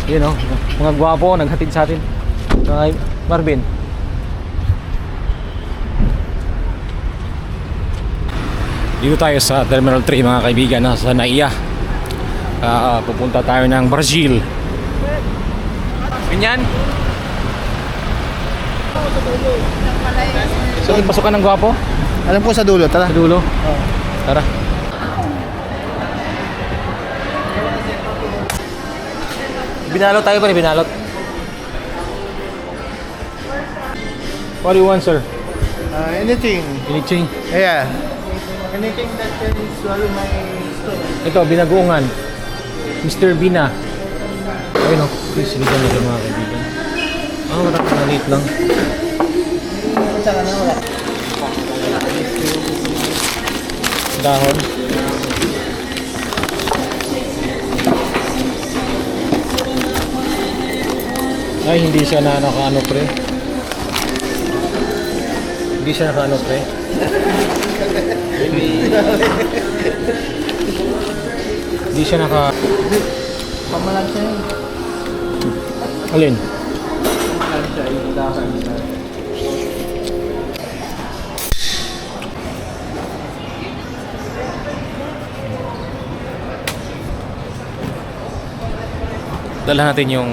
Yun oh, mga gwapo naghatid sa atin. Kay Marvin. Dito tayo sa Terminal 3 mga kaibigan, sa Naiya. Pupunta tayo ng Brazil. Ganyan. So, pasukan ng gwapo? Alam po sa dulo, tara. Sa dulo? Tara. Binalot tayo pa rin, binalot. What do you want, sir? Anything. Anything? Yeah. Anything that can swallow my stomach. Ito, binagoongan. Mr. Bina. Ayun o. Please, bigyan nito mga kaibigan. Wala ka maliit lang. Saka na wala. Dahon. Ay, hindi siya na nakaano pre. Hindi siya nakaano pre. Hindi siya naka... Pamalan siya yun. Alin? Pamalan siya yung dahan siya. Dala natin yung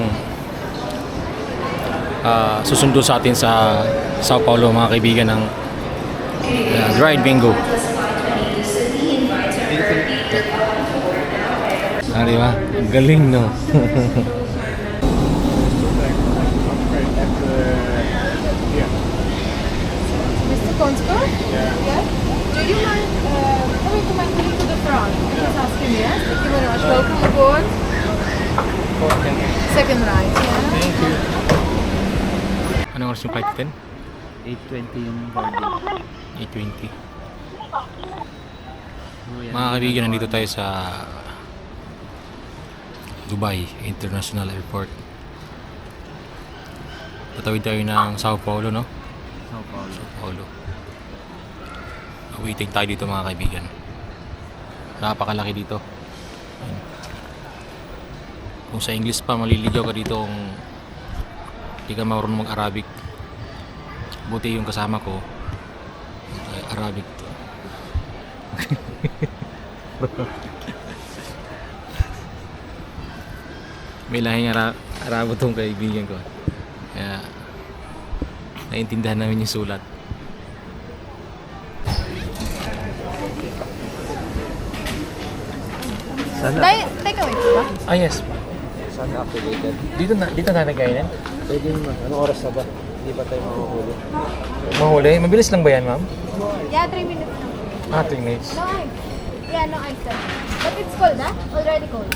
susundo sa atin sa Sao Paulo mga kaibigan ng Dried Bingo. Di ba? Galing no? Mr. Consko? Yeah. Do you mind coming to my colleague to the front? Just ask him, yes? Thank you very much. Welcome aboard. Second right, yeah. Thank you. Anong oras yung flight natin? 8:20 yung boarding. 8:20. Mga kaibigan, nandito tayo sa Dubai International Airport. Tatawid tayo ng Sao Paulo, no? Sao Paulo. Sao Paulo. Waiting tayo dito mga kaibigan. Napakalaki dito. Ayan. Kung sa English pa maliligaw ka dito kung hindi ka marunong mag-Arabic. Buti yung kasama ko ay Arabic to. May lahing Arabo tong kaibigan ko. Kaya naiintindihan namin yung sulat. Take away po ba? Ah yes. Sana activated. Dito na nagkainin? Pwede naman. Anong oras na ba? Hindi ba tayo mahuhuli? Mahuli? Mabilis lang ba yan, ma'am? Yeah, 3 minutes lang. 3 minutes. No ice. Yeah, no ice sir. But it's cold, huh? Already cold.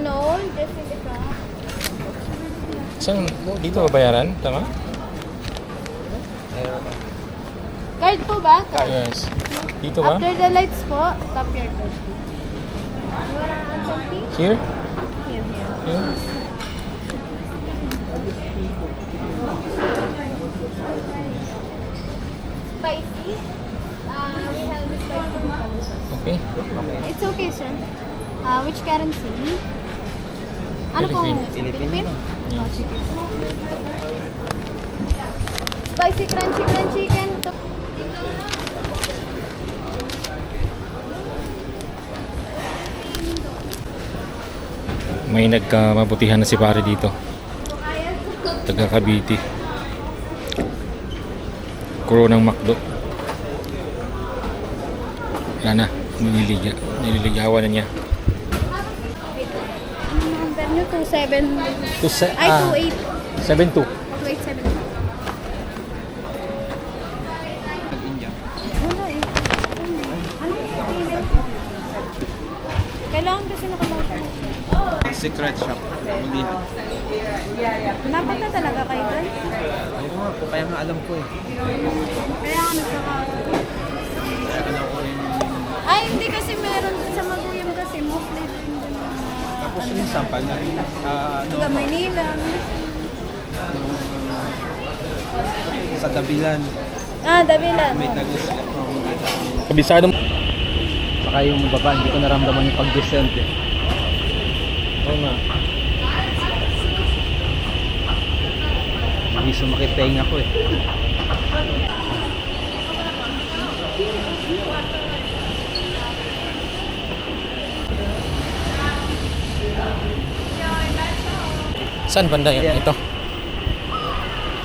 No, just in the car. Saan? Dito ba bayaran? Tama? Card po ba? Card. Yes. Dito ba? After the lights po, tap your card. You wanna add something? Here? Here. Here? Spicy? We have the spicy noodles. Okay. It's okay, sir. Which currency? Ano pong Philippine. Oh, chicken. Spicy crunchy chicken. May nagkamabutihan na si pare dito. Taga Cavite. Kuro ng McDo. Wala na. Nililigawan na niya. Number nyo, 27. Ay, 28. 7-2. 287. Nag-India. Wala eh. Anong email? Kailangan kasi nakabasa. Secret shop. Milihan. Dapat na talaga kayo doon? Ayun nga po, kaya nga alam ko eh. Kaya nga nagkaka... Kaya alam ko rin. Ay, hindi kasi meron sa Maguyam kasi mostly din doon. Tapos yung sample na rin. Taga Maynila. Sa Dabilan. Dabilan. May nag-isip. Kabisado. Saka yung baba, hindi ko naramdaman yung pag-descent eh. Oo nga. Hindi sumakit tenga ko eh. Saan banda yun? Yan. Ito.